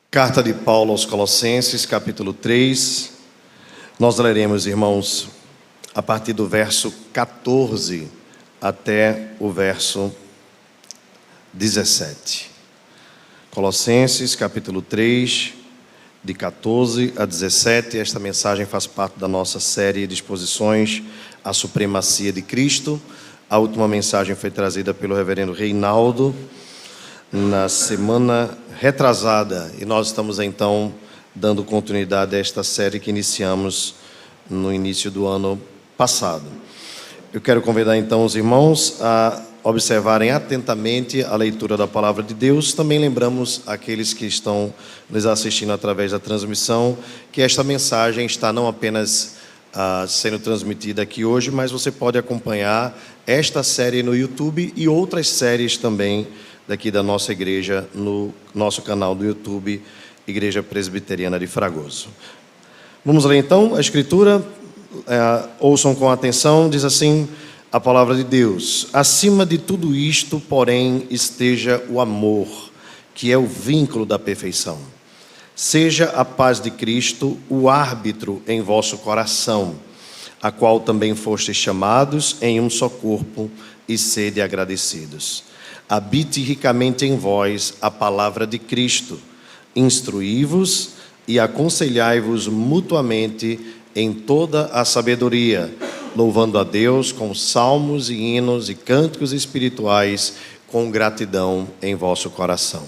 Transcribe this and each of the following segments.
Carta de Paulo aos Colossenses, capítulo 3. Nós leremos, irmãos, a partir do verso 14 até o verso 17. Colossenses, capítulo 3, de 14 a 17. Esta mensagem faz parte da nossa série de exposições à supremacia de Cristo. A última mensagem foi trazida pelo reverendo Reinaldo na semana retrasada, e nós estamos então dando continuidade a esta série que iniciamos no início do ano passado. Eu quero convidar então os irmãos a observarem atentamente a leitura da palavra de Deus. Também lembramos aqueles que estão nos assistindo através da transmissão que esta mensagem está não apenas sendo transmitida aqui hoje, mas você pode acompanhar esta série no YouTube e outras séries também daqui da nossa igreja, no nosso canal do YouTube, Igreja Presbiteriana de Fragoso. Vamos ler então a Escritura, ouçam com atenção, diz assim a palavra de Deus: acima de tudo isto, porém, esteja o amor, que é o vínculo da perfeição. Seja a paz de Cristo o árbitro em vosso coração, a qual também fostes chamados em um só corpo, e sede agradecidos. Habite ricamente em vós a palavra de Cristo, instruí-vos e aconselhai-vos mutuamente em toda a sabedoria, louvando a Deus com salmos e hinos e cânticos espirituais, com gratidão em vosso coração.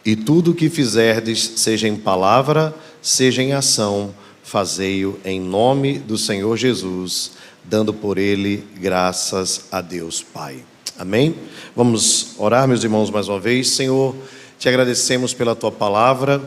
E tudo o que fizerdes, seja em palavra, seja em ação, fazei-o em nome do Senhor Jesus, dando por ele graças a Deus Pai. Amém? Vamos orar, meus irmãos, mais uma vez. Senhor, te agradecemos pela tua palavra,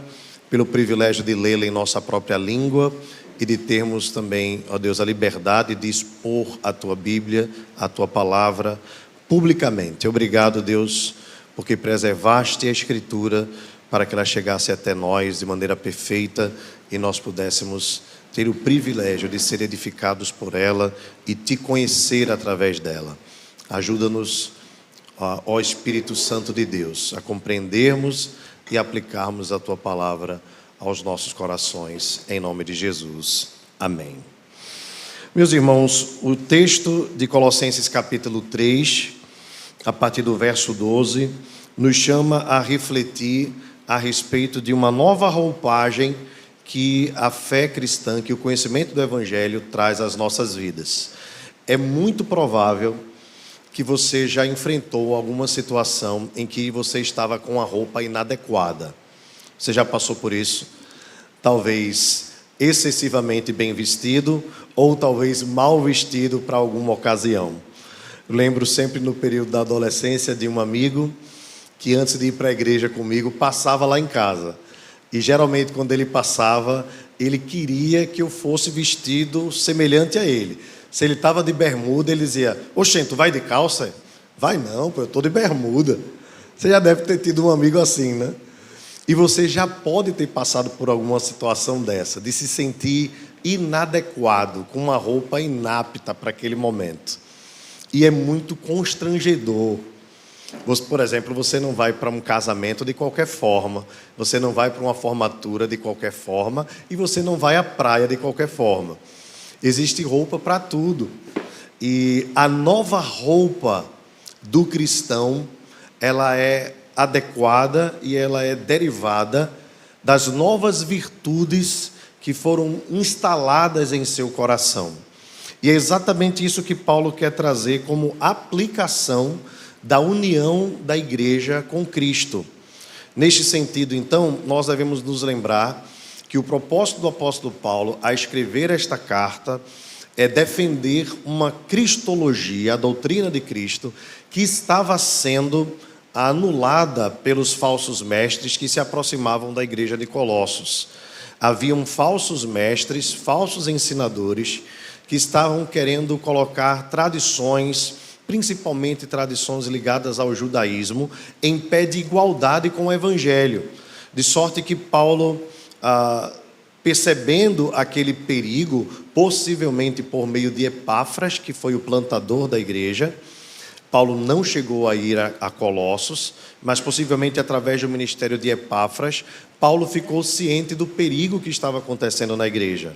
pelo privilégio de lê-la em nossa própria língua e de termos também, ó Deus, a liberdade de expor a tua Bíblia, a tua palavra, publicamente. Obrigado, Deus, porque preservaste a Escritura para que ela chegasse até nós de maneira perfeita e nós pudéssemos ter o privilégio de ser edificados por ela e te conhecer através dela. Ajuda-nos, ó Espírito Santo de Deus, a compreendermos e aplicarmos a tua palavra aos nossos corações, em nome de Jesus. Amém. Meus irmãos, o texto de Colossenses capítulo 3, a partir do verso 12, nos chama a refletir a respeito de uma nova roupagem que a fé cristã, que o conhecimento do Evangelho traz às nossas vidas. É muito provável que você já enfrentou alguma situação em que você estava com a roupa inadequada. Você já passou por isso? Talvez excessivamente bem vestido ou talvez mal vestido para alguma ocasião. Eu lembro sempre no período da adolescência de um amigo que antes de ir para a igreja comigo passava lá em casa. E geralmente quando ele passava, ele queria que eu fosse vestido semelhante a ele. Se ele estava de bermuda, ele dizia: oxê, tu vai de calça? Vai não, pô, eu estou de bermuda. Você já deve ter tido um amigo assim, né? E você já pode ter passado por alguma situação dessa, de se sentir inadequado, com uma roupa inapta para aquele momento. E é muito constrangedor. Por exemplo, você não vai para um casamento de qualquer forma, você não vai para uma formatura de qualquer forma e você não vai à praia de qualquer forma. Existe roupa para tudo. E a nova roupa do cristão, ela é adequada e ela é derivada das novas virtudes que foram instaladas em seu coração. E é exatamente isso que Paulo quer trazer como aplicação da união da igreja com Cristo. Neste sentido, então, nós devemos nos lembrar que o propósito do apóstolo Paulo a escrever esta carta é defender uma cristologia, a doutrina de Cristo, que estava sendo anulada pelos falsos mestres que se aproximavam da igreja de Colossos. Haviam falsos mestres, falsos ensinadores, que estavam querendo colocar tradições, principalmente tradições ligadas ao judaísmo, em pé de igualdade com o evangelho. De sorte que Paulo percebendo aquele perigo, possivelmente por meio de Epáfras, que foi o plantador da igreja. Paulo não chegou a ir a Colossos, mas possivelmente através do ministério de Epáfras, Paulo ficou ciente do perigo que estava acontecendo na igreja.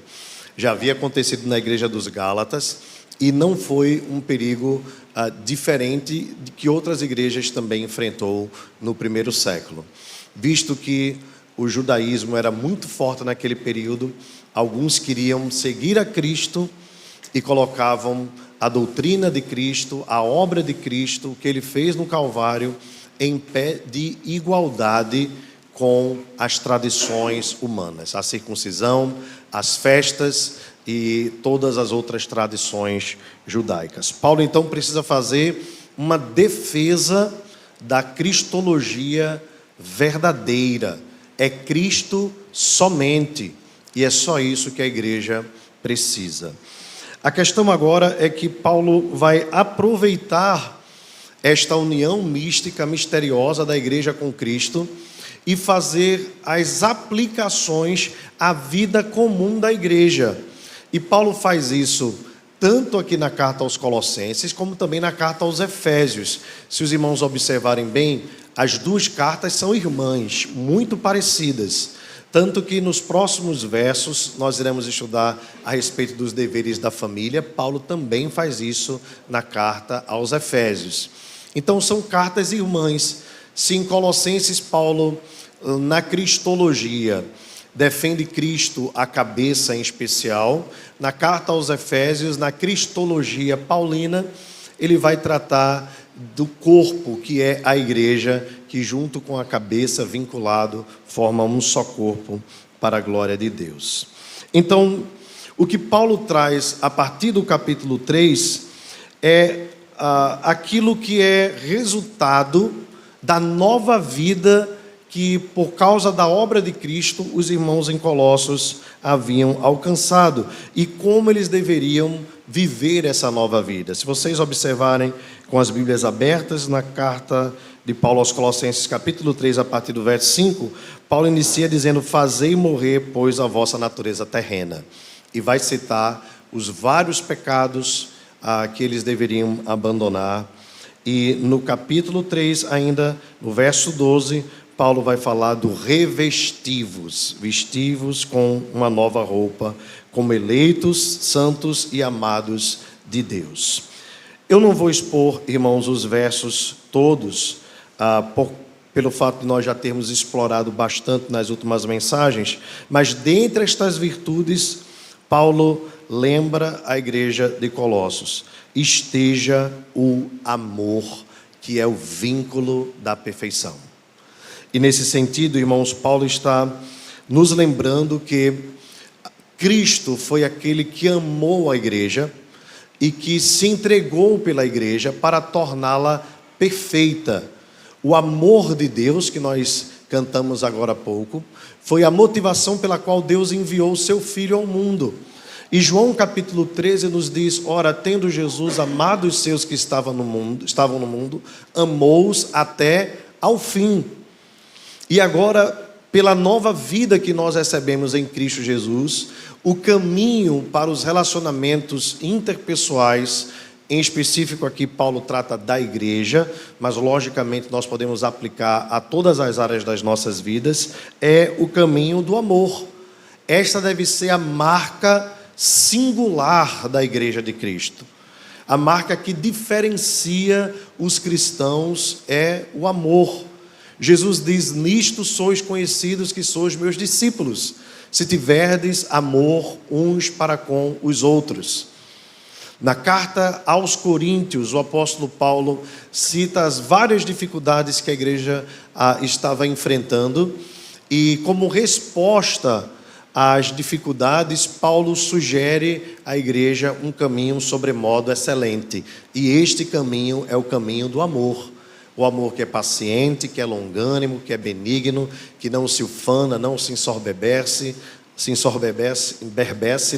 Já havia acontecido na igreja dos Gálatas e não foi um perigo diferente de que outras igrejas também enfrentou no primeiro século. Visto que o judaísmo era muito forte naquele período, alguns queriam seguir a Cristo e colocavam a doutrina de Cristo, a obra de Cristo, o que ele fez no Calvário, em pé de igualdade com as tradições humanas, a circuncisão, as festas e todas as outras tradições judaicas. Paulo então precisa fazer uma defesa da cristologia verdadeira. É Cristo somente, e é só isso que a igreja precisa. A questão agora é que Paulo vai aproveitar esta união mística, misteriosa da igreja com Cristo e fazer as aplicações à vida comum da igreja. E Paulo faz isso tanto aqui na carta aos Colossenses, como também na carta aos Efésios. Se os irmãos observarem bem, as duas cartas são irmãs, muito parecidas. Tanto que nos próximos versos nós iremos estudar a respeito dos deveres da família. Paulo também faz isso na carta aos Efésios. Então são cartas irmãs. Se em Colossenses Paulo, na cristologia, defende Cristo, a cabeça em especial, na carta aos Efésios, na cristologia paulina, ele vai tratar do corpo, que é a igreja, que junto com a cabeça, vinculado, forma um só corpo para a glória de Deus. Então, o que Paulo traz a partir do capítulo 3 é aquilo que é resultado da nova vida que, por causa da obra de Cristo, os irmãos em Colossos haviam alcançado e como eles deveriam viver essa nova vida. Se vocês observarem com as Bíblias abertas, na carta de Paulo aos Colossenses, capítulo 3, a partir do verso 5, Paulo inicia dizendo: fazei morrer, pois, a vossa natureza terrena. E vai citar os vários pecados que eles deveriam abandonar. E no capítulo 3, ainda, no verso 12, Paulo vai falar do revestivos, vestivos com uma nova roupa, como eleitos, santos e amados de Deus. Eu não vou expor, irmãos, os versos todos, pelo fato de nós já termos explorado bastante nas últimas mensagens, mas dentre estas virtudes, Paulo lembra a igreja de Colossos: esteja o amor, que é o vínculo da perfeição. E nesse sentido, irmãos, Paulo está nos lembrando que Cristo foi aquele que amou a igreja e que se entregou pela igreja para torná-la perfeita. O amor de Deus, que nós cantamos agora há pouco, foi a motivação pela qual Deus enviou o seu Filho ao mundo. E João capítulo 13 nos diz: ora, tendo Jesus amado os seus que estavam no mundo, amou-os até ao fim. E agora, pela nova vida que nós recebemos em Cristo Jesus, o caminho para os relacionamentos interpessoais, em específico aqui Paulo trata da igreja, mas logicamente nós podemos aplicar a todas as áreas das nossas vidas, é o caminho do amor. Esta deve ser a marca singular da igreja de Cristo. A marca que diferencia os cristãos é o amor. Jesus diz: nisto sois conhecidos que sois meus discípulos, se tiverdes amor uns para com os outros. Na carta aos Coríntios, o apóstolo Paulo cita as várias dificuldades que a igreja estava enfrentando, e como resposta às dificuldades, Paulo sugere à igreja um caminho sobremodo excelente, e este caminho é o caminho do amor. O amor que é paciente, que é longânimo, que é benigno, que não se ufana, não se ensoberbece,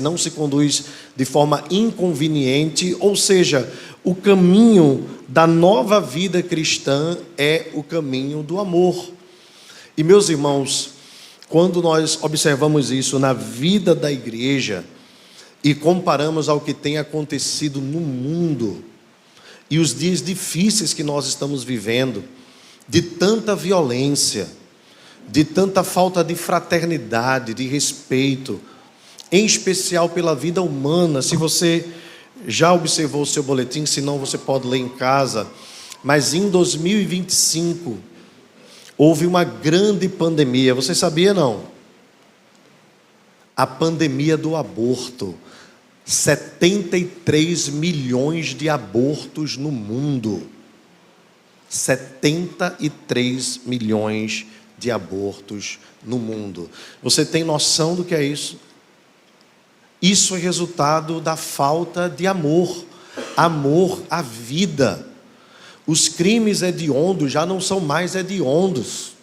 não se conduz de forma inconveniente. Ou seja, o caminho da nova vida cristã é o caminho do amor. E meus irmãos, quando nós observamos isso na vida da igreja e comparamos ao que tem acontecido no mundo e os dias difíceis que nós estamos vivendo, de tanta violência, de tanta falta de fraternidade, de respeito, em especial pela vida humana. Se você já observou o seu boletim, se não você pode ler em casa, mas em 2025 houve uma grande pandemia. Você sabia, não? A pandemia do aborto. 73 milhões de abortos no mundo. 73 milhões de abortos no mundo. Você tem noção do que é isso? Isso é resultado da falta de amor. Amor à vida. Os crimes hediondos já não são mais hediondos.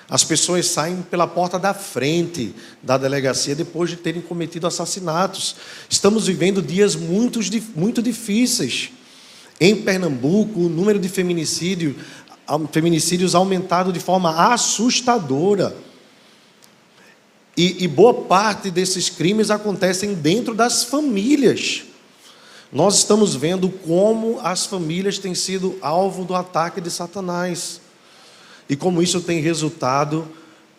As pessoas saem pela porta da frente da delegacia depois de terem cometido assassinatos. Estamos vivendo dias muito difíceis. Em Pernambuco, o número de feminicídios aumentado de forma assustadora. E boa parte desses crimes acontecem dentro das famílias. Nós estamos vendo como as famílias têm sido alvo do ataque de Satanás. E como isso tem resultado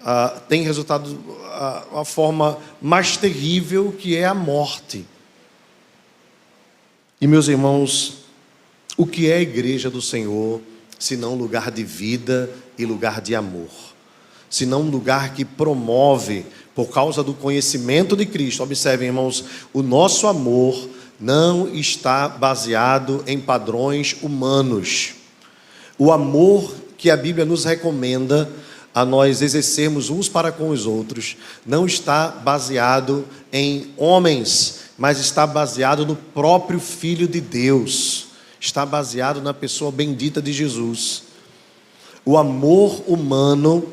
a forma mais terrível, que é a morte. E, meus irmãos, o que é a igreja do Senhor, senão lugar de vida e lugar de amor? Senão um lugar que promove, por causa do conhecimento de Cristo. Observem, irmãos, o nosso amor não está baseado em padrões humanos. O amor que a Bíblia nos recomenda a nós exercermos uns para com os outros não está baseado em homens, mas está baseado no próprio Filho de Deus. Está baseado na pessoa bendita de Jesus. O amor humano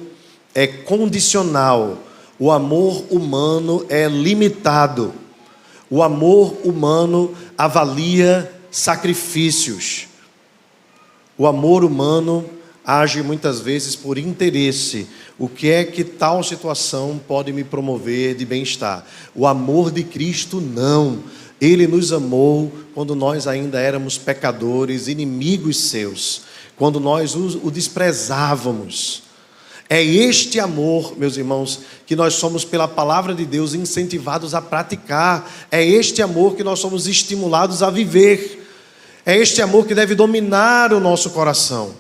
é condicional. O amor humano é limitado. O amor humano avalia sacrifícios. O amor humano age muitas vezes por interesse. O que é que tal situação pode me promover de bem-estar? O amor de Cristo não. Ele nos amou quando nós ainda éramos pecadores, inimigos seus, quando nós o desprezávamos. É este amor, meus irmãos, que nós somos pela palavra de Deus incentivados a praticar. É este amor que nós somos estimulados a viver. É este amor que deve dominar o nosso coração.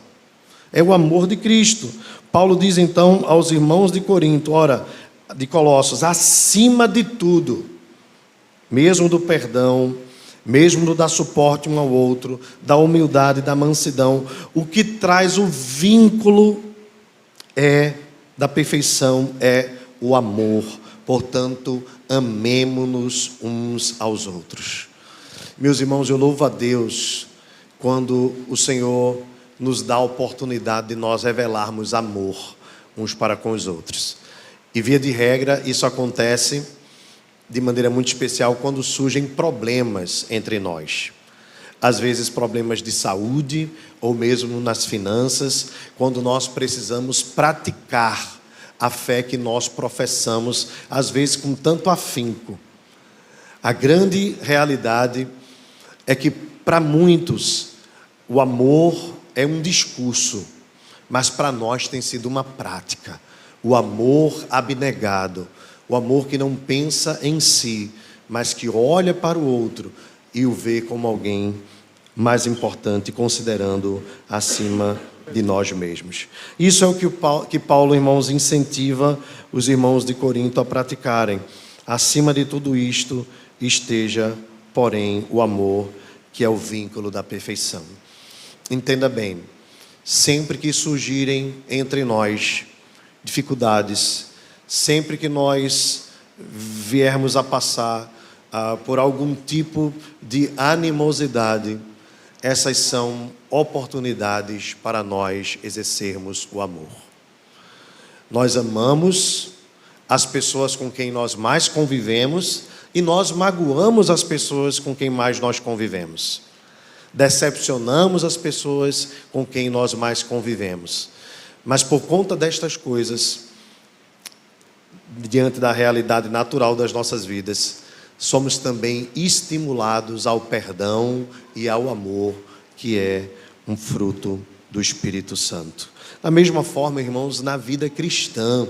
É o amor de Cristo. Paulo diz então aos irmãos de Corinto, de Colossos, acima de tudo, mesmo do perdão, mesmo do dar suporte um ao outro, da humildade, da mansidão, o que traz o vínculo da perfeição é o amor. Portanto, amemo-nos uns aos outros. Meus irmãos, eu louvo a Deus quando o Senhor nos dá a oportunidade de nós revelarmos amor uns para com os outros. E via de regra, isso acontece de maneira muito especial quando surgem problemas entre nós. Às vezes problemas de saúde ou mesmo nas finanças, quando nós precisamos praticar a fé que nós professamos, às vezes com tanto afinco. A grande realidade é que para muitos o amor é um discurso, mas para nós tem sido uma prática. O amor abnegado, o amor que não pensa em si, mas que olha para o outro e o vê como alguém mais importante, considerando acima de nós mesmos. Isso é o que Paulo, irmãos, incentiva os irmãos de Corinto a praticarem. Acima de tudo isto esteja, porém, o amor, que é o vínculo da perfeição. Entenda bem, sempre que surgirem entre nós dificuldades, sempre que nós viermos a passar por algum tipo de animosidade, essas são oportunidades para nós exercermos o amor. Nós amamos as pessoas com quem nós mais convivemos e nós magoamos as pessoas com quem mais nós convivemos. Decepcionamos as pessoas com quem nós mais convivemos. Mas por conta destas coisas, diante da realidade natural das nossas vidas, somos também estimulados ao perdão e ao amor, que é um fruto do Espírito Santo. Da mesma forma, irmãos, na vida cristã,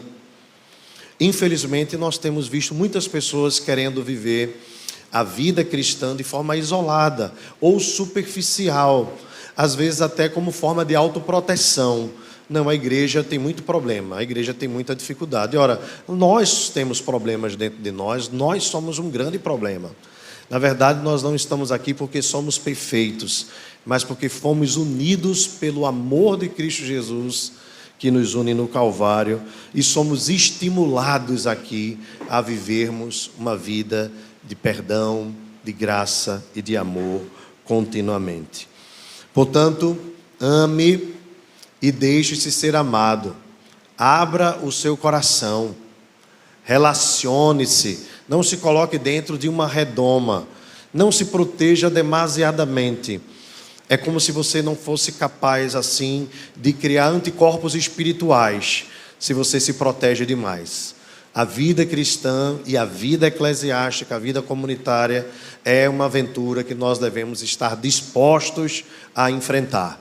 infelizmente nós temos visto muitas pessoas querendo viver a vida cristã de forma isolada ou superficial, às vezes até como forma de autoproteção. Não, a igreja tem muito problema, a igreja tem muita dificuldade. Ora, nós temos problemas dentro de nós somos um grande problema. Na verdade, nós não estamos aqui porque somos perfeitos, mas porque fomos unidos pelo amor de Cristo Jesus, que nos une no Calvário, e somos estimulados aqui a vivermos uma vida de perdão, de graça e de amor continuamente. Portanto, ame e deixe-se ser amado. Abra o seu coração. Relacione-se. Não se coloque dentro de uma redoma. Não se proteja demasiadamente. É como se você não fosse capaz, assim, de criar anticorpos espirituais, se você se protege demais. A vida cristã e a vida eclesiástica, a vida comunitária, é uma aventura que nós devemos estar dispostos a enfrentar,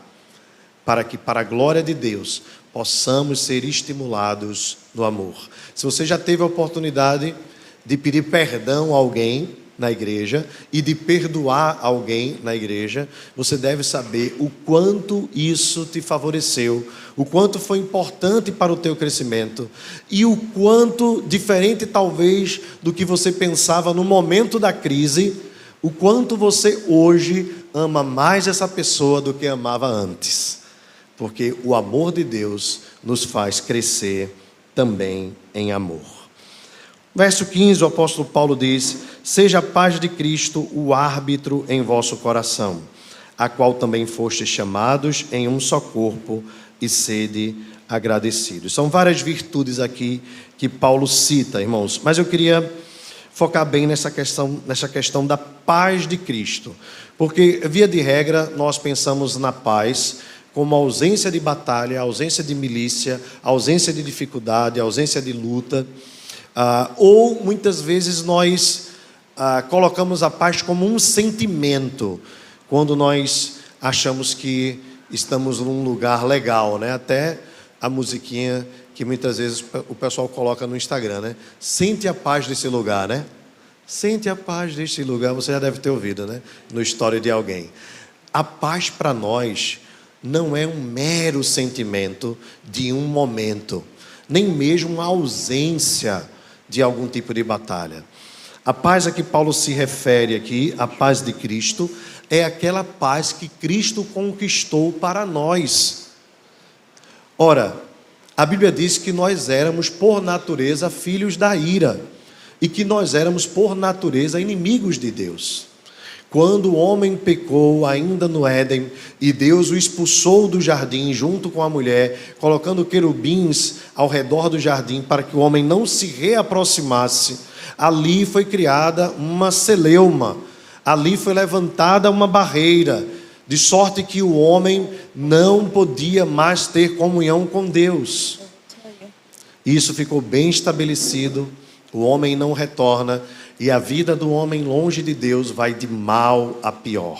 para que, para a glória de Deus, possamos ser estimulados no amor. Se você já teve a oportunidade de pedir perdão a alguém na igreja e de perdoar alguém na igreja, você deve saber o quanto isso te favoreceu, o quanto foi importante para o teu crescimento e o quanto, diferente talvez do que você pensava no momento da crise, o quanto você hoje ama mais essa pessoa do que amava antes. Porque o amor de Deus nos faz crescer também em amor. Verso 15, o apóstolo Paulo diz: seja a paz de Cristo o árbitro em vosso coração, a qual também fostes chamados em um só corpo, e sede agradecidos. São várias virtudes aqui que Paulo cita, irmãos, mas eu queria focar bem nessa questão da paz de Cristo, porque, via de regra, nós pensamos na paz como a ausência de batalha, a ausência de milícia, a ausência de dificuldade, a ausência de luta, ou muitas vezes nós colocamos a paz como um sentimento, quando nós achamos que estamos num lugar legal, né? Até a musiquinha que muitas vezes o pessoal coloca no Instagram, né? Sente a paz desse lugar, né? Sente a paz deste lugar, você já deve ter ouvido, né? No história de alguém. A paz para nós não é um mero sentimento de um momento, nem mesmo uma ausência de algum tipo de batalha. A paz a que Paulo se refere aqui, a paz de Cristo, é aquela paz que Cristo conquistou para nós. Ora, a Bíblia diz que nós éramos por natureza filhos da ira e que nós éramos por natureza inimigos de Deus. Quando o homem pecou ainda no Éden e Deus o expulsou do jardim junto com a mulher, colocando querubins ao redor do jardim para que o homem não se reaproximasse, ali foi criada uma celeuma, ali foi levantada uma barreira, de sorte que o homem não podia mais ter comunhão com Deus. Isso ficou bem estabelecido, o homem não retorna, e a vida do homem longe de Deus vai de mal a pior.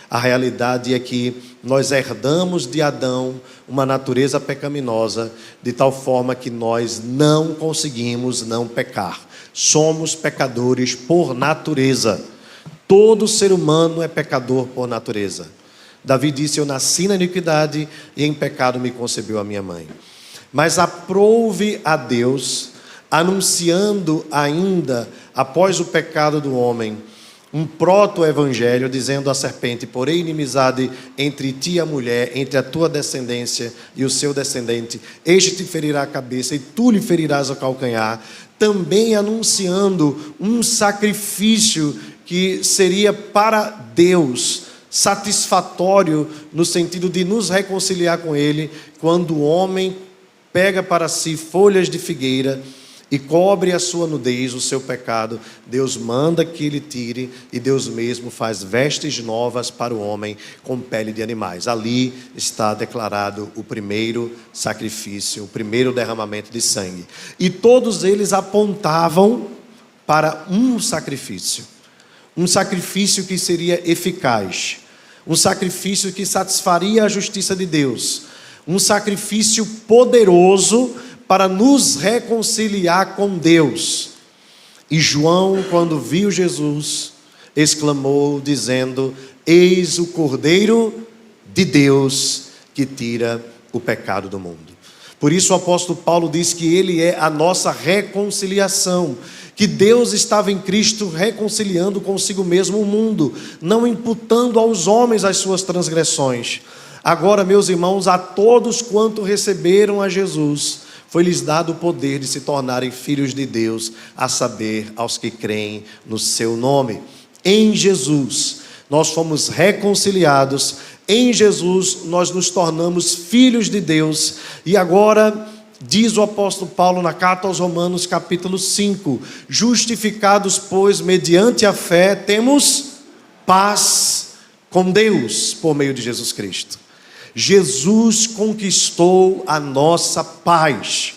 A realidade é que nós herdamos de Adão uma natureza pecaminosa, de tal forma que nós não conseguimos não pecar. Somos pecadores por natureza. Todo ser humano é pecador por natureza. Davi disse: eu nasci na iniquidade e em pecado me concebeu a minha mãe. Mas aprouve a Deus, anunciando ainda, após o pecado do homem, um proto-evangelho, dizendo à serpente: porém inimizade entre ti e a mulher, entre a tua descendência e o seu descendente, este te ferirá a cabeça e tu lhe ferirás o calcanhar, também anunciando um sacrifício que seria para Deus, satisfatório no sentido de nos reconciliar com Ele, quando o homem pega para si folhas de figueira e cobre a sua nudez, o seu pecado, Deus manda que ele tire, e Deus mesmo faz vestes novas para o homem com pele de animais. Ali está declarado o primeiro sacrifício, o primeiro derramamento de sangue. E todos eles apontavam para um sacrifício que seria eficaz, um sacrifício que satisfaria a justiça de Deus, um sacrifício poderoso para nos reconciliar com Deus. E João, quando viu Jesus, exclamou dizendo: eis o Cordeiro de Deus que tira o pecado do mundo. Por isso o apóstolo Paulo diz que ele é a nossa reconciliação, que Deus estava em Cristo reconciliando consigo mesmo o mundo, não imputando aos homens as suas transgressões. Agora, meus irmãos, a todos quanto receberam a Jesus, foi-lhes dado o poder de se tornarem filhos de Deus, a saber, aos que creem no seu nome. Em Jesus, nós fomos reconciliados, em Jesus, nós nos tornamos filhos de Deus. E agora, diz o apóstolo Paulo na carta aos Romanos, capítulo 5, justificados, pois, mediante a fé, temos paz com Deus, por meio de Jesus Cristo. Jesus conquistou a nossa paz.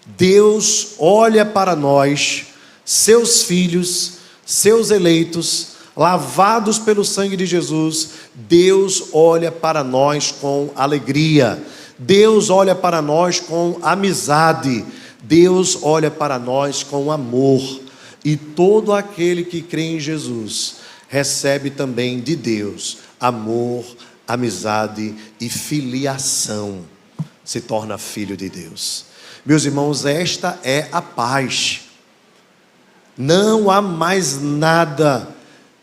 Deus olha para nós, seus filhos, seus eleitos, lavados pelo sangue de Jesus. Deus olha para nós com alegria. Deus olha para nós com amizade. Deus olha para nós com amor. E todo aquele que crê em Jesus recebe também de Deus amor, amizade e filiação, se torna filho de Deus. Meus irmãos, esta é a paz. Não há mais nada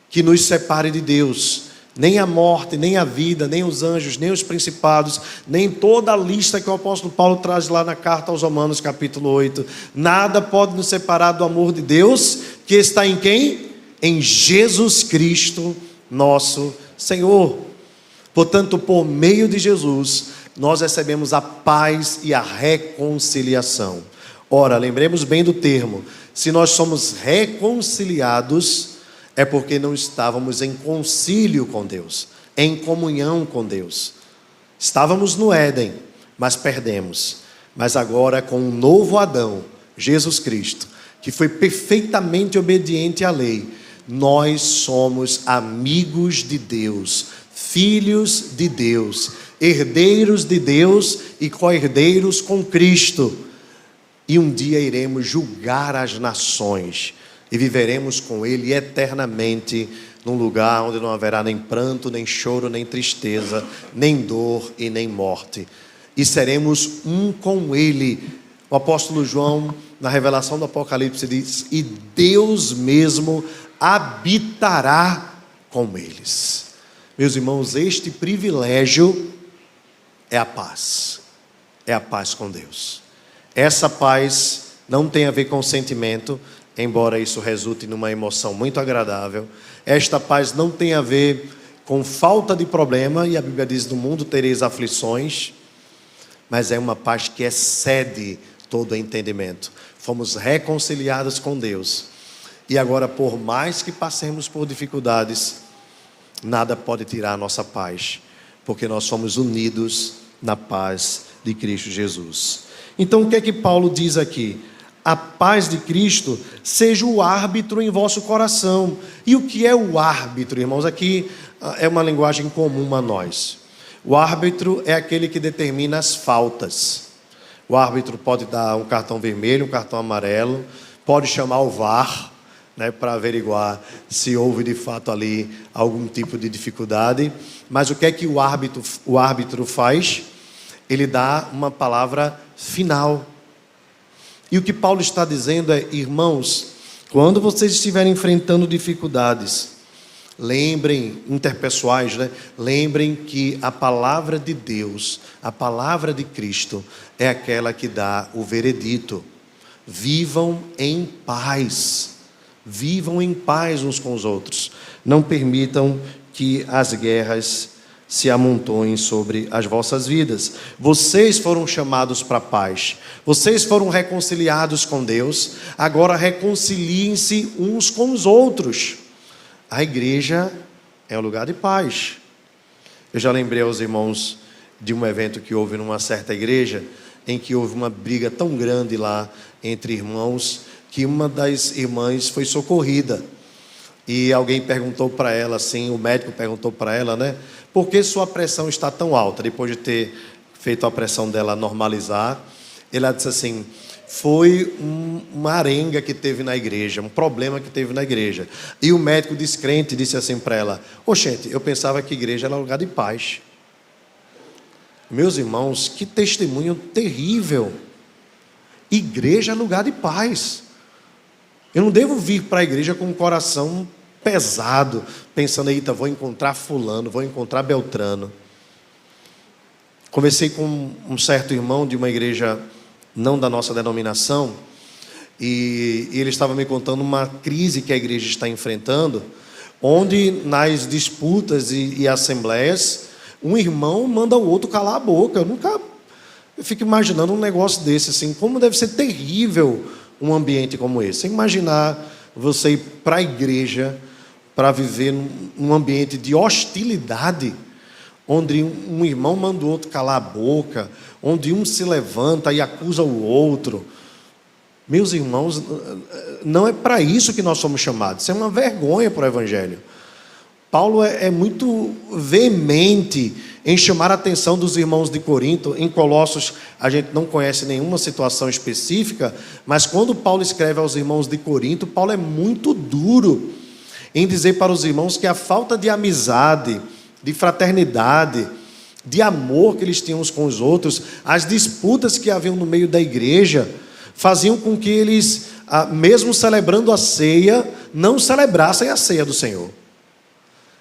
que nos separe de Deus, nem a morte, nem a vida, nem os anjos, nem os principados, nem toda a lista que o apóstolo Paulo traz lá na carta aos Romanos, capítulo 8. Nada pode nos separar do amor de Deus, que está em quem? Em Jesus Cristo, nosso Senhor. Portanto, por meio de Jesus, nós recebemos a paz e a reconciliação. Ora, lembremos bem do termo: se nós somos reconciliados, é porque não estávamos em concílio com Deus, em comunhão com Deus. Estávamos no Éden, mas perdemos. Mas agora, com um novo Adão, Jesus Cristo, que foi perfeitamente obediente à lei, nós somos amigos de Deus, filhos de Deus, herdeiros de Deus e co-herdeiros com Cristo. E um dia iremos julgar as nações e viveremos com Ele eternamente, num lugar onde não haverá nem pranto, nem choro, nem tristeza, nem dor e nem morte. E seremos um com Ele. O apóstolo João, na revelação do Apocalipse, diz: e Deus mesmo habitará com eles. Meus irmãos, este privilégio é a paz com Deus. Essa paz não tem a ver com sentimento, embora isso resulte numa emoção muito agradável. Esta paz não tem a ver com falta de problema, e a Bíblia diz: no mundo tereis aflições, mas é uma paz que excede todo entendimento. Fomos reconciliados com Deus, e agora, por mais que passemos por dificuldades, nada pode tirar a nossa paz, porque nós somos unidos na paz de Cristo Jesus. Então, o que é que Paulo diz aqui? A paz de Cristo seja o árbitro em vosso coração. E o que é o árbitro, irmãos? Aqui é uma linguagem comum a nós. O árbitro é aquele que determina as faltas. O árbitro pode dar um cartão vermelho, um cartão amarelo, pode chamar o VAR, para averiguar se houve de fato ali algum tipo de dificuldade. Mas o que é que o árbitro faz? Ele dá uma palavra final. E o que Paulo está dizendo é: irmãos, quando vocês estiverem enfrentando dificuldades, lembrem, interpessoais, lembrem que a palavra de Deus, a palavra de Cristo, é aquela que dá o veredito. Vivam em paz. Vivam em paz uns com os outros. Não permitam que as guerras se amontoem sobre as vossas vidas. Vocês foram chamados para a paz. Vocês foram reconciliados com Deus. Agora reconciliem-se uns com os outros. A igreja é o lugar de paz. Eu já lembrei aos irmãos de um evento que houve numa certa igreja, em que houve uma briga tão grande lá entre irmãos, que uma das irmãs foi socorrida. E alguém perguntou para ela assim, o médico perguntou para ela, né? Por que sua pressão está tão alta? Depois de ter feito a pressão dela normalizar, ela disse assim, foi uma arenga que teve na igreja, um problema que teve na igreja. E o médico descrente disse assim para ela, gente, eu pensava que igreja era lugar de paz. Meus irmãos, que testemunho terrível. Igreja é lugar de paz. Eu não devo vir para a igreja com o coração pesado, pensando, eita, vou encontrar fulano, vou encontrar Beltrano. Conversei com um certo irmão de uma igreja não da nossa denominação, e ele estava me contando uma crise que a igreja está enfrentando, onde nas disputas e assembleias, um irmão manda o outro calar a boca. Eu fico imaginando um negócio desse, assim, como deve ser terrível um ambiente como esse. Sem imaginar você ir para a igreja para viver num ambiente de hostilidade, onde um irmão manda o outro calar a boca, onde um se levanta e acusa o outro. Meus irmãos, não é para isso que nós somos chamados. Isso é uma vergonha para o Evangelho. Paulo é muito veemente em chamar a atenção dos irmãos de Corinto. Em Colossos a gente não conhece nenhuma situação específica, mas quando Paulo escreve aos irmãos de Corinto, Paulo é muito duro em dizer para os irmãos que a falta de amizade, de fraternidade, de amor que eles tinham uns com os outros, as disputas que haviam no meio da igreja, faziam com que eles, mesmo celebrando a ceia, não celebrassem a ceia do Senhor.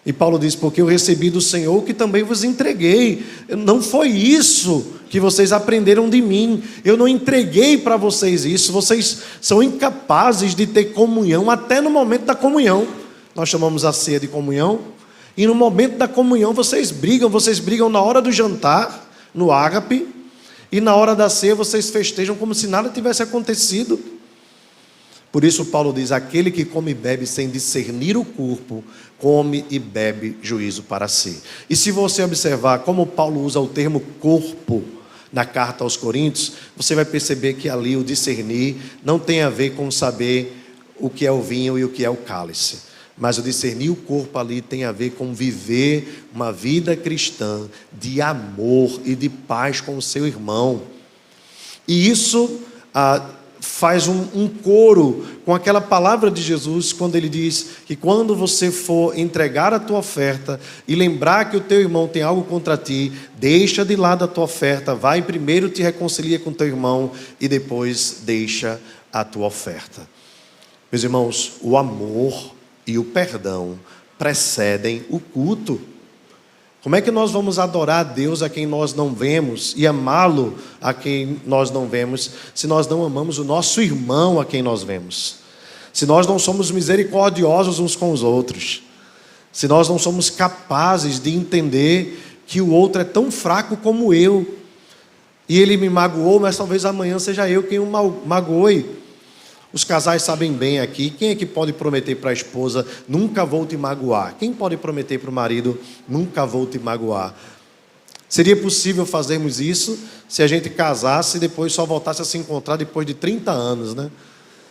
E Paulo diz, porque eu recebi do Senhor que também vos entreguei. Não foi isso que vocês aprenderam de mim. Eu não entreguei para vocês isso. Vocês são incapazes de ter comunhão, até no momento da comunhão. Nós chamamos a ceia de comunhão. E no momento da comunhão vocês brigam na hora do jantar, no ágape, e na hora da ceia vocês festejam como se nada tivesse acontecido. Por isso Paulo diz, aquele que come e bebe sem discernir o corpo, come e bebe juízo para si. E se você observar como Paulo usa o termo corpo na carta aos Coríntios, você vai perceber que ali o discernir não tem a ver com saber o que é o vinho e o que é o cálice. Mas o discernir o corpo ali tem a ver com viver uma vida cristã de amor e de paz com o seu irmão. E isso faz um coro com aquela palavra de Jesus, quando ele diz que quando você for entregar a tua oferta e lembrar que o teu irmão tem algo contra ti, deixa de lado a tua oferta, vai primeiro te reconcilia com teu irmão e depois deixa a tua oferta. Meus irmãos, o amor e o perdão precedem o culto. Como é que nós vamos adorar a Deus a quem nós não vemos e amá-lo a quem nós não vemos, se nós não amamos o nosso irmão a quem nós vemos? Se nós não somos misericordiosos uns com os outros, se nós não somos capazes de entender que o outro é tão fraco como eu, e ele me magoou, mas talvez amanhã seja eu quem o magoe. Os casais sabem bem aqui, quem é que pode prometer para a esposa, nunca vou te magoar? Quem pode prometer para o marido, nunca vou te magoar? Seria possível fazermos isso se a gente casasse e depois só voltasse a se encontrar depois de 30 anos, né?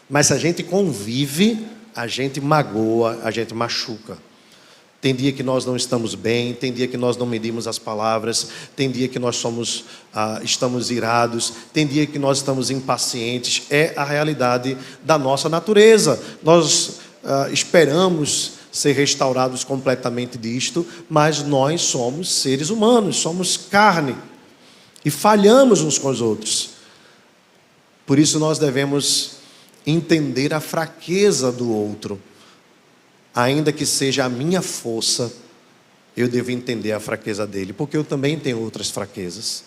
Mas se a gente convive, a gente magoa, a gente machuca. Tem dia que nós não estamos bem, tem dia que nós não medimos as palavras, tem dia que nós estamos irados, tem dia que nós estamos impacientes. É a realidade da nossa natureza. Nós esperamos ser restaurados completamente disto, mas nós somos seres humanos, somos carne e falhamos uns com os outros. Por isso nós devemos entender a fraqueza do outro. Ainda que seja a minha força, eu devo entender a fraqueza dele, porque eu também tenho outras fraquezas.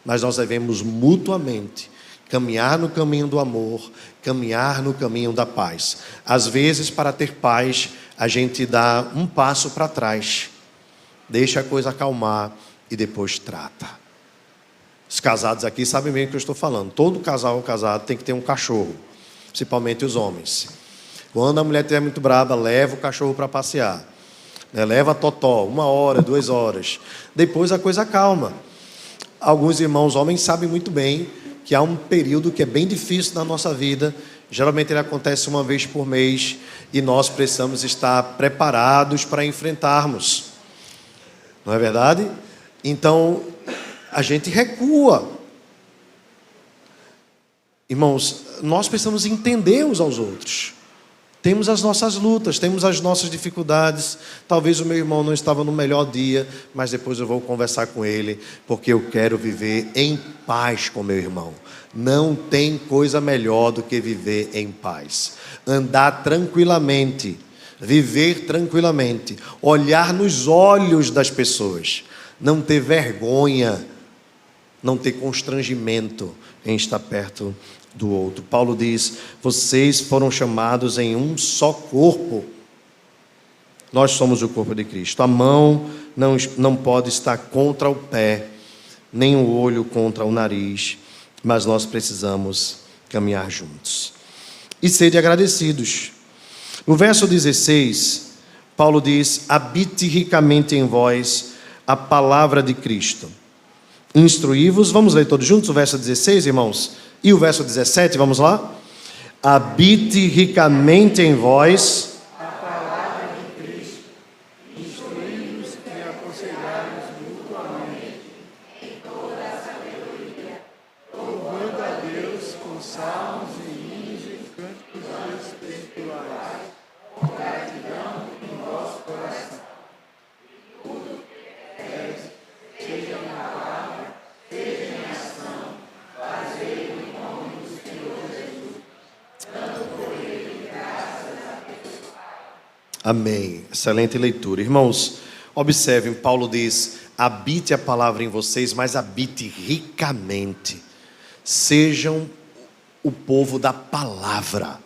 Mas nós devemos mutuamente caminhar no caminho do amor, caminhar no caminho da paz. Às vezes, para ter paz, a gente dá um passo para trás. Deixa a coisa acalmar e depois trata. Os casados aqui sabem bem o que eu estou falando. Todo casal casado tem que ter um cachorro, principalmente os homens. Quando a mulher estiver muito brava, leva o cachorro para passear. Leva a totó, 1 hora, 2 horas. Depois a coisa calma. Alguns irmãos homens sabem muito bem que há um período que é bem difícil na nossa vida. Geralmente ele acontece 1 vez por mês e nós precisamos estar preparados para enfrentarmos. Não é verdade? Então, a gente recua. Irmãos, nós precisamos entender uns aos outros. Temos as nossas lutas, temos as nossas dificuldades. Talvez o meu irmão não estava no melhor dia, mas depois eu vou conversar com ele, porque eu quero viver em paz com meu irmão. Não tem coisa melhor do que viver em paz. Andar tranquilamente, viver tranquilamente, olhar nos olhos das pessoas, não ter vergonha, não ter constrangimento em estar perto do outro. Paulo diz: vocês foram chamados em um só corpo. Nós somos o corpo de Cristo. A mão não pode estar contra o pé, nem o olho contra o nariz, mas nós precisamos caminhar juntos. E sede agradecidos. No verso 16, Paulo diz: habite ricamente em vós a palavra de Cristo. Instruí-vos, vamos ler todos juntos o verso 16, irmãos? E o verso 17, vamos lá? Habite ricamente em vós a palavra de Cristo, instruí-vos e aconselhai-vos mutuamente em toda a sabedoria, louvando a Deus com salmos e hinos e cânticos espirituais, com gratidão em vosso coração. Tudo que fizeres, seja na palavra, seja em ação, fazei em nome do Senhor Jesus, dando por ele graças a Deus. Amém. Excelente leitura. Irmãos, observem, Paulo diz: habite a palavra em vocês, mas habite ricamente. Sejam o povo da palavra.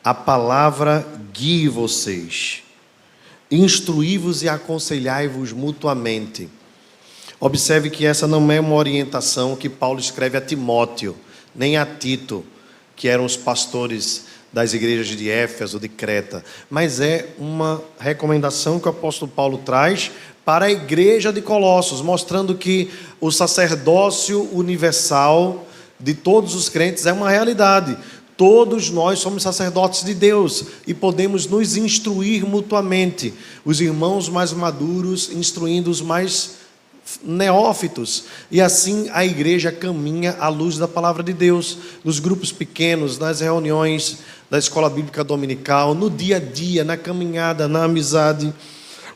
A palavra guie vocês. Instruí-vos e aconselhai-vos mutuamente. Observe que essa não é uma orientação que Paulo escreve a Timóteo, nem a Tito, que eram os pastores das igrejas de Éfeso, de Creta, mas é uma recomendação que o apóstolo Paulo traz para a igreja de Colossos, mostrando que o sacerdócio universal de todos os crentes é uma realidade. Todos nós somos sacerdotes de Deus e podemos nos instruir mutuamente. Os irmãos mais maduros instruindo os mais neófitos, e assim a igreja caminha à luz da palavra de Deus, nos grupos pequenos, nas reuniões da escola bíblica dominical, no dia a dia, na caminhada, na amizade.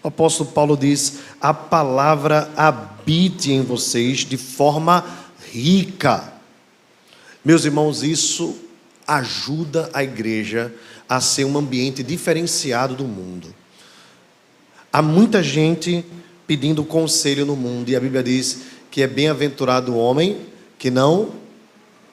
O apóstolo Paulo diz: a palavra habite em vocês de forma rica. Meus irmãos, isso ajuda a igreja a ser um ambiente diferenciado do mundo. Há muita gente pedindo conselho no mundo, e a Bíblia diz que é bem-aventurado o homem que não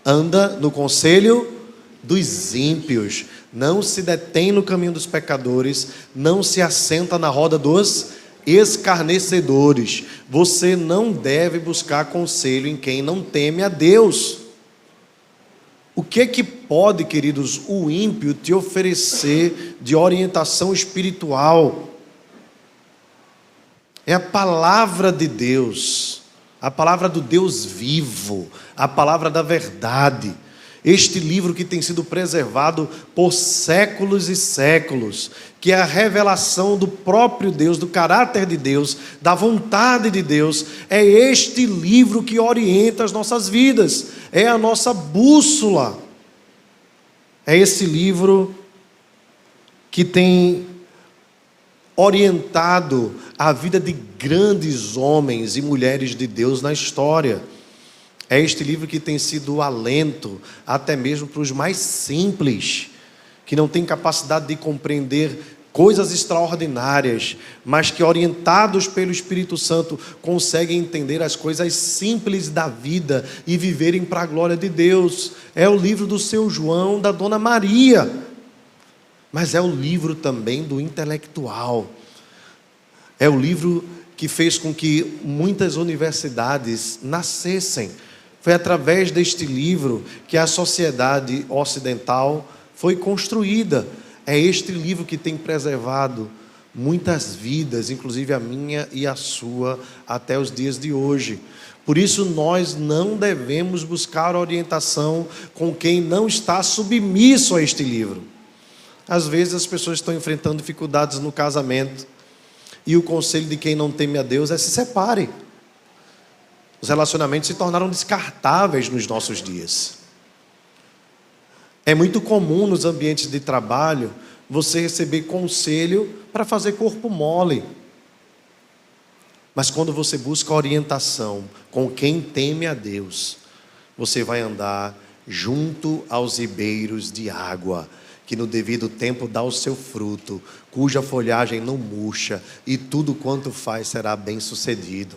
anda no conselho dos ímpios, não se detém no caminho dos pecadores, não se assenta na roda dos escarnecedores. Você não deve buscar conselho em quem não teme a Deus. O que pode, queridos, o ímpio te oferecer de orientação espiritual? É a palavra de Deus, a palavra do Deus vivo, a palavra da verdade. Este livro que tem sido preservado por séculos e séculos, que é a revelação do próprio Deus, do caráter de Deus, da vontade de Deus, é este livro que orienta as nossas vidas, é a nossa bússola. É esse livro que tem orientado a vida de grandes homens e mulheres de Deus na história. É este livro que tem sido o alento até mesmo para os mais simples, que não têm capacidade de compreender coisas extraordinárias, mas que, orientados pelo Espírito Santo, conseguem entender as coisas simples da vida e viverem para a glória de Deus. É o livro do seu João, da Dona Maria, mas é o livro também do intelectual. É o livro que fez com que muitas universidades nascessem. Foi através deste livro que a sociedade ocidental foi construída. É este livro que tem preservado muitas vidas, inclusive a minha e a sua, até os dias de hoje. Por isso nós não devemos buscar orientação com quem não está submisso a este livro. Às vezes as pessoas estão enfrentando dificuldades no casamento, e o conselho de quem não teme a Deus é: se separe. Os relacionamentos se tornaram descartáveis nos nossos dias. É muito comum nos ambientes de trabalho você receber conselho para fazer corpo mole. Mas quando você busca orientação com quem teme a Deus, você vai andar junto aos ribeiros de água, que no devido tempo dá o seu fruto, cuja folhagem não murcha, e tudo quanto faz será bem sucedido.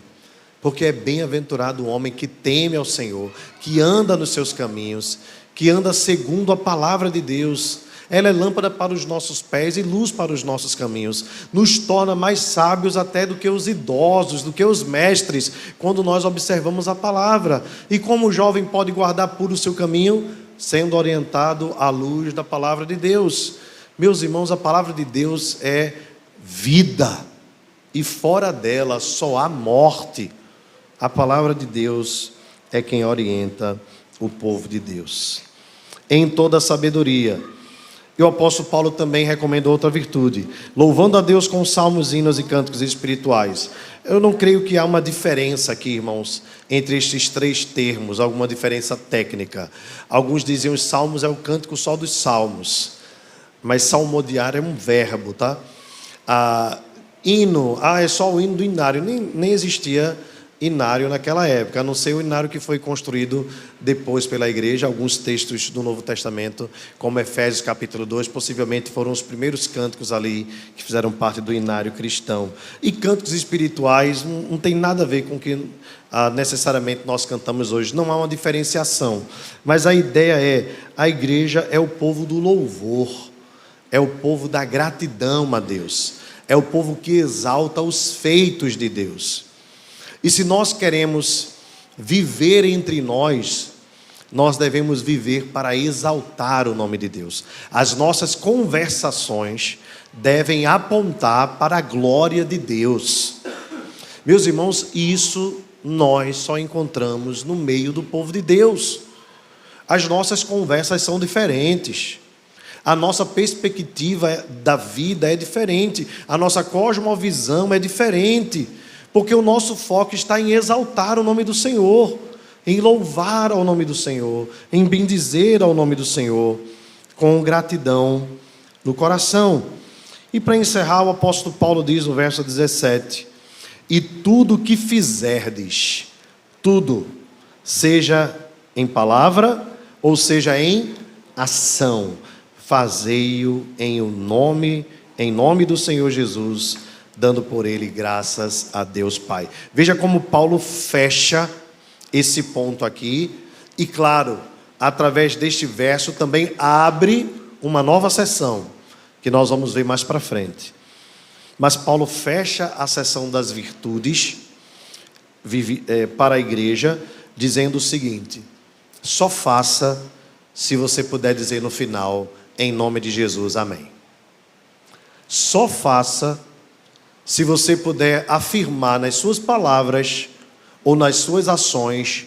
Porque é bem-aventurado o homem que teme ao Senhor, que anda nos seus caminhos, que anda segundo a palavra de Deus. Ela é lâmpada para os nossos pés e luz para os nossos caminhos. Nos torna mais sábios até do que os idosos, do que os mestres, quando nós observamos a palavra. E como o jovem pode guardar puro o seu caminho? Sendo orientado à luz da palavra de Deus. Meus irmãos, a palavra de Deus é vida, e fora dela só há morte. A palavra de Deus é quem orienta o povo de Deus em toda a sabedoria. E o apóstolo Paulo também recomenda outra virtude: louvando a Deus com salmos, hinos e cânticos espirituais. Eu não creio que há uma diferença aqui, irmãos, entre estes três termos, alguma diferença técnica. Alguns diziam os salmos é o cântico só dos salmos, mas salmodiar é um verbo, tá? Hino, é só o hino do inário. Nem existia inário naquela época, a não ser o inário que foi construído depois pela igreja. Alguns textos do Novo Testamento, como Efésios capítulo 2, possivelmente foram os primeiros cânticos ali que fizeram parte do inário cristão. E cânticos espirituais não tem nada a ver com o que necessariamente nós cantamos hoje. Não há uma diferenciação, mas a ideia é: a igreja é o povo do louvor, é o povo da gratidão a Deus, é o povo que exalta os feitos de Deus. E se nós queremos viver entre nós, nós devemos viver para exaltar o nome de Deus. As nossas conversações devem apontar para a glória de Deus. Meus irmãos, isso nós só encontramos no meio do povo de Deus. As nossas conversas são diferentes. A nossa perspectiva da vida é diferente. A nossa cosmovisão é diferente. Porque o nosso foco está em exaltar o nome do Senhor, em louvar ao nome do Senhor, em bendizer ao nome do Senhor, com gratidão no coração. E para encerrar, o apóstolo Paulo diz no verso 17: e tudo que fizerdes, tudo, seja em palavra ou seja em ação, fazei-o em nome do Senhor Jesus, dando por ele graças a Deus Pai. Veja como Paulo fecha esse ponto aqui, e claro, através deste verso também abre uma nova seção, que nós vamos ver mais para frente. Mas Paulo fecha a seção das virtudes para a igreja, dizendo o seguinte: só faça se você puder dizer no final, em nome de Jesus, amém. Só faça se você puder afirmar nas suas palavras ou nas suas ações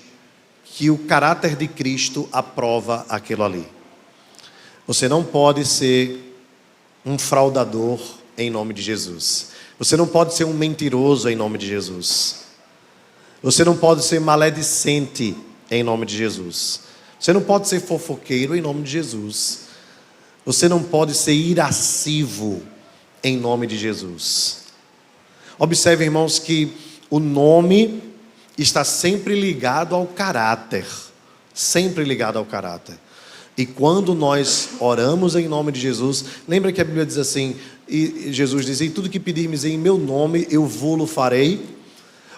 que o caráter de Cristo aprova aquilo ali. Você não pode ser um fraudador em nome de Jesus. Você não pode ser um mentiroso em nome de Jesus. Você não pode ser maledicente em nome de Jesus. Você não pode ser fofoqueiro em nome de Jesus. Você não pode ser irascivo em nome de Jesus. Observe, irmãos, que o nome está sempre ligado ao caráter. Sempre ligado ao caráter. E quando nós oramos em nome de Jesus, lembra que a Bíblia diz assim, e Jesus diz: e tudo que pedirmos em meu nome, eu vô-lo farei.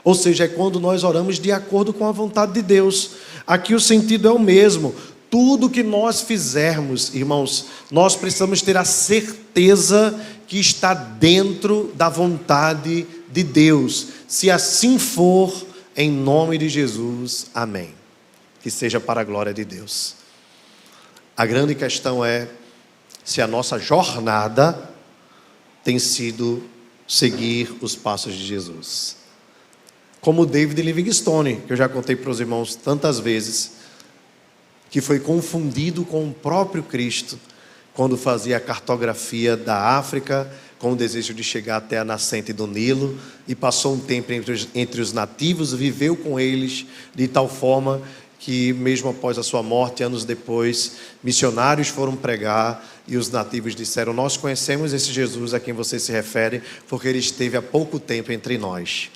Ou seja, é quando nós oramos de acordo com a vontade de Deus. Aqui o sentido é o mesmo. Tudo que nós fizermos, irmãos, nós precisamos ter a certeza que está dentro da vontade de Deus. Se assim for, em nome de Jesus, amém. Que seja para a glória de Deus. A grande questão é se a nossa jornada tem sido seguir os passos de Jesus. Como David Livingstone, que eu já contei para os irmãos tantas vezes, que foi confundido com o próprio Cristo quando fazia a cartografia da África, com o desejo de chegar até a nascente do Nilo, e passou um tempo entre os nativos, viveu com eles de tal forma que mesmo após a sua morte, anos depois, missionários foram pregar e os nativos disseram: nós conhecemos esse Jesus a quem você se refere, porque ele esteve há pouco tempo entre nós.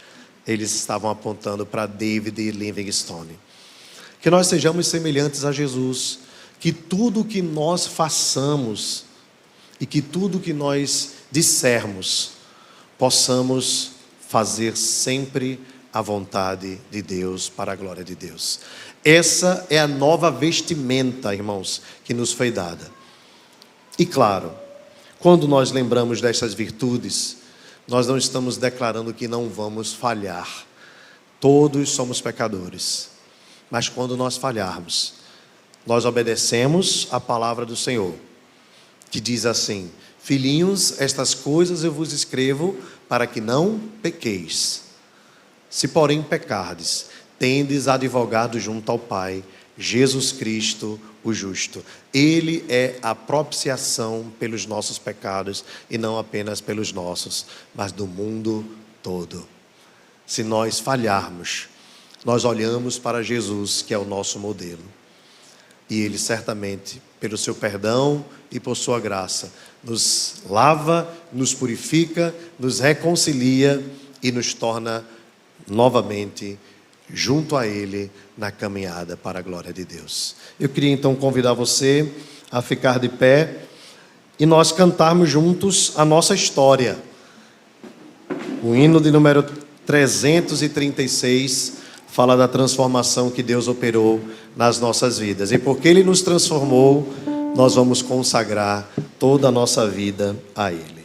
Eles estavam apontando para David Livingstone. Que nós sejamos semelhantes a Jesus, que tudo que nós façamos e que tudo que nós dissermos, possamos fazer sempre a vontade de Deus, para a glória de Deus. Essa é a nova vestimenta, irmãos, que nos foi dada. E claro, quando nós lembramos dessas virtudes, nós não estamos declarando que não vamos falhar. Todos somos pecadores. Mas quando nós falharmos, nós obedecemos a palavra do Senhor, que diz assim: filhinhos, estas coisas eu vos escrevo para que não pequeis. Se porém pecardes, tendes advogado junto ao Pai, Jesus Cristo, o justo. Ele é a propiciação pelos nossos pecados, e não apenas pelos nossos, mas do mundo todo. Se nós falharmos, nós olhamos para Jesus, que é o nosso modelo. E Ele certamente, pelo seu perdão e por sua graça, nos lava, nos purifica, nos reconcilia e nos torna novamente junto a Ele na caminhada para a glória de Deus. Eu queria então convidar você a ficar de pé e nós cantarmos juntos a nossa história. O hino de número 336 fala da transformação que Deus operou nas nossas vidas. E porque Ele nos transformou, nós vamos consagrar toda a nossa vida a Ele.